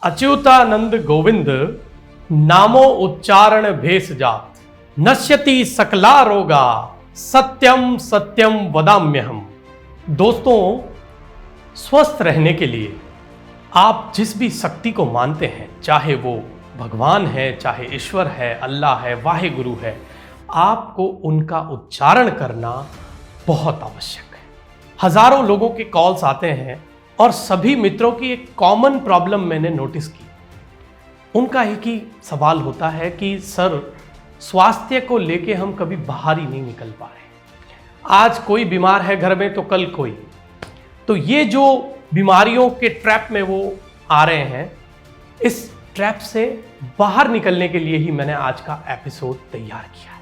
अच्युतानंद गोविंद नामो उच्चारण भेष जात नश्यति सकला रोगा सत्यम सत्यम वदाम्यहम। दोस्तों, स्वस्थ रहने के लिए आप जिस भी शक्ति को मानते हैं, चाहे वो भगवान है, चाहे ईश्वर है, अल्लाह है, वाहे गुरु है, आपको उनका उच्चारण करना बहुत आवश्यक है। हजारों लोगों के कॉल्स आते हैं और सभी मित्रों की एक कॉमन प्रॉब्लम मैंने नोटिस की। उनका एक ही सवाल होता है कि सर, स्वास्थ्य को लेके हम कभी बाहर ही नहीं निकल पा रहे। आज कोई बीमार है घर में तो कल कोई। तो ये जो बीमारियों के ट्रैप में वो आ रहे हैं, इस ट्रैप से बाहर निकलने के लिए ही मैंने आज का एपिसोड तैयार किया है।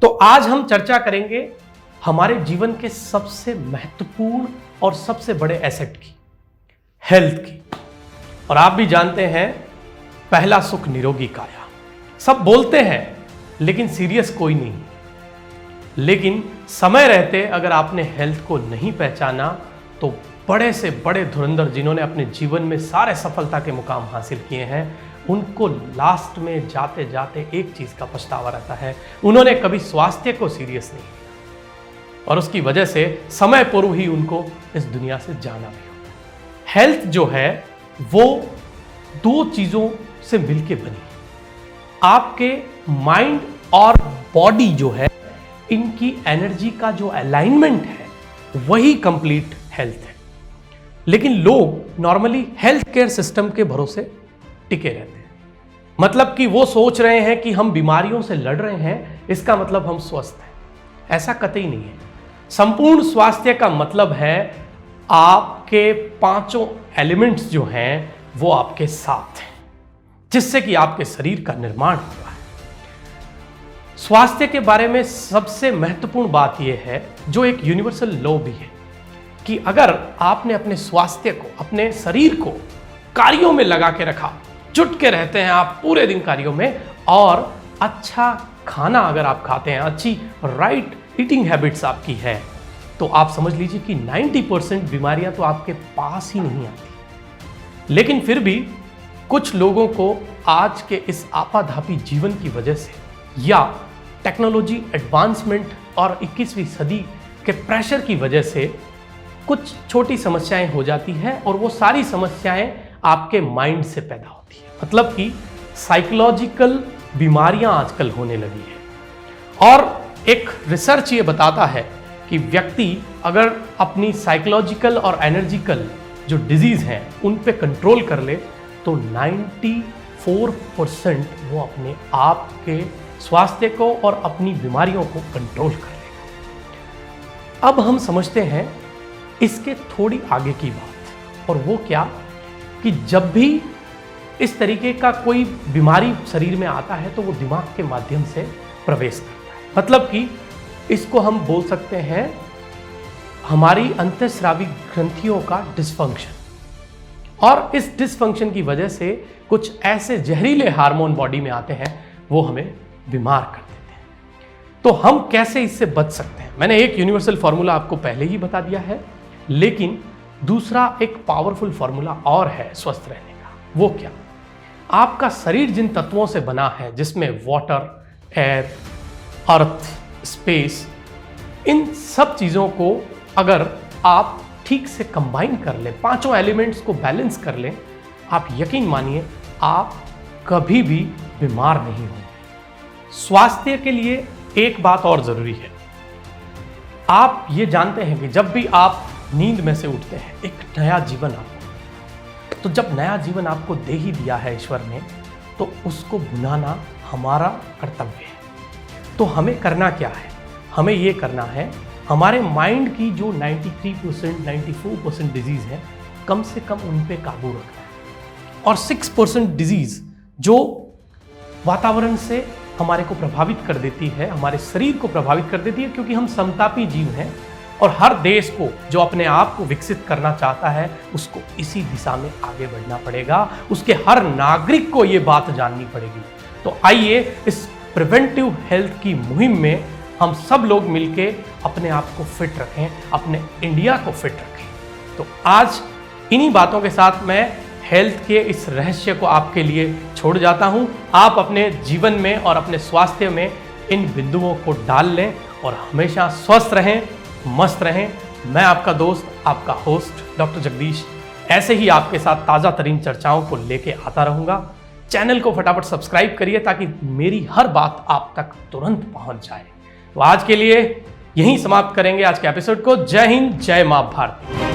तो आज हम चर्चा करेंगे हमारे जीवन के सबसे महत्वपूर्ण और सबसे बड़े एसेट की, हेल्थ की। और आप भी जानते हैं, पहला सुख निरोगी काया। सब बोलते हैं लेकिन सीरियस कोई नहीं। लेकिन समय रहते अगर आपने हेल्थ को नहीं पहचाना तो बड़े से बड़े धुरंधर जिन्होंने अपने जीवन में सारे सफलता के मुकाम हासिल किए हैं, उनको लास्ट में जाते जाते एक चीज का पछतावा रहता है, उन्होंने कभी स्वास्थ्य को सीरियस नहीं लिया और उसकी वजह से समय पूर्व ही उनको इस दुनिया से जाना भी होता है। हेल्थ जो है वो दो चीजों से मिलके बनी है। आपके माइंड और बॉडी जो है, इनकी एनर्जी का जो अलाइनमेंट है वही कंप्लीट हेल्थ है। लेकिन लोग नॉर्मली हेल्थ केयर सिस्टम के भरोसे टिके रहते हैं। मतलब कि वो सोच रहे हैं कि हम बीमारियों से लड़ रहे हैं, इसका मतलब हम स्वस्थ हैं। ऐसा कतई नहीं है। संपूर्ण स्वास्थ्य का मतलब है आपके पांचों एलिमेंट्स जो हैं वो आपके साथ हैं, जिससे कि आपके शरीर का निर्माण हुआ है। स्वास्थ्य के बारे में सबसे महत्वपूर्ण बात यह है, जो एक यूनिवर्सल लॉ भी है, कि अगर आपने अपने स्वास्थ्य को, अपने शरीर को कार्यों में लगा के रखा, जुट के रहते हैं आप पूरे दिन कार्यों में, और अच्छा खाना अगर आप खाते हैं, अच्छी राइट ईटिंग हैबिट्स आपकी है, तो आप समझ लीजिए कि 90% बीमारियां तो आपके पास ही नहीं आती। लेकिन फिर भी कुछ लोगों को आज के इस आपाधापी जीवन की वजह से या टेक्नोलॉजी एडवांसमेंट और 21वीं सदी के प्रेशर की वजह से कुछ छोटी समस्याएं हो जाती हैं, और वो सारी समस्याएं आपके माइंड से पैदा होती है। मतलब कि साइकोलॉजिकल बीमारियां आजकल होने लगी है। और एक रिसर्च ये बताता है कि व्यक्ति अगर अपनी साइकोलॉजिकल और एनर्जिकल जो डिजीज हैं उन पे कंट्रोल कर ले तो 94% वो अपने आप के स्वास्थ्य को और अपनी बीमारियों को कंट्रोल कर लेगा। अब हम समझते हैं इसके थोड़ी आगे की बात, और वो क्या कि जब भी इस तरीके का कोई बीमारी शरीर में आता है तो वो दिमाग के माध्यम से प्रवेश करता है। मतलब कि इसको हम बोल सकते हैं हमारी अंतःस्रावी ग्रंथियों का डिसफंक्शन। और इस डिसफंक्शन की वजह से कुछ ऐसे जहरीले हार्मोन बॉडी में आते हैं, वो हमें बीमार कर देते हैं। तो हम कैसे इससे बच सकते हैं? मैंने एक यूनिवर्सल फॉर्मूला आपको पहले ही बता दिया है, लेकिन दूसरा एक पावरफुल फॉर्मूला और है स्वस्थ रहने का। वो क्या? आपका शरीर जिन तत्वों से बना है, जिसमें वाटर, एयर, अर्थ, स्पेस, इन सब चीज़ों को अगर आप ठीक से कंबाइन कर लें, पांचों एलिमेंट्स को बैलेंस कर लें, आप यकीन मानिए आप कभी भी बीमार नहीं होंगे। स्वास्थ्य के लिए एक बात और जरूरी है। आप ये जानते हैं कि जब भी आप नींद में से उठते हैं, एक नया जीवन आपको, तो जब नया जीवन आपको दे ही दिया है ईश्वर ने, तो उसको भुनाना हमारा कर्तव्य है। तो हमें करना क्या है? हमें ये करना है, हमारे माइंड की जो 93%, 94% डिजीज है, कम से कम उन पे काबू रखना है। और 6% डिजीज जो वातावरण से हमारे को प्रभावित कर देती है, हमारे शरीर को प्रभावित कर देती है, क्योंकि हम समतापी जीव हैं। और हर देश को जो अपने आप को विकसित करना चाहता है, उसको इसी दिशा में आगे बढ़ना पड़ेगा। उसके हर नागरिक को ये बात जाननी पड़ेगी। तो आइए इस प्रिवेंटिव हेल्थ की मुहिम में हम सब लोग मिलके अपने आप को फिट रखें, अपने इंडिया को फिट रखें। तो आज इन्हीं बातों के साथ मैं हेल्थ के इस रहस्य को आपके लिए छोड़ जाता हूं। आप अपने जीवन में और अपने स्वास्थ्य में इन बिंदुओं को डाल लें और हमेशा स्वस्थ रहें, मस्त रहें। मैं आपका दोस्त, आपका होस्ट डॉक्टर जगदीश ऐसे ही आपके साथ ताज़ा तरीन चर्चाओं को लेके आता रहूँगा। चैनल को फटाफट सब्सक्राइब करिए ताकि मेरी हर बात आप तक तुरंत पहुँच जाए। तो आज के लिए यहीं समाप्त करेंगे आज के एपिसोड को। जय हिंद, जय मां भारती।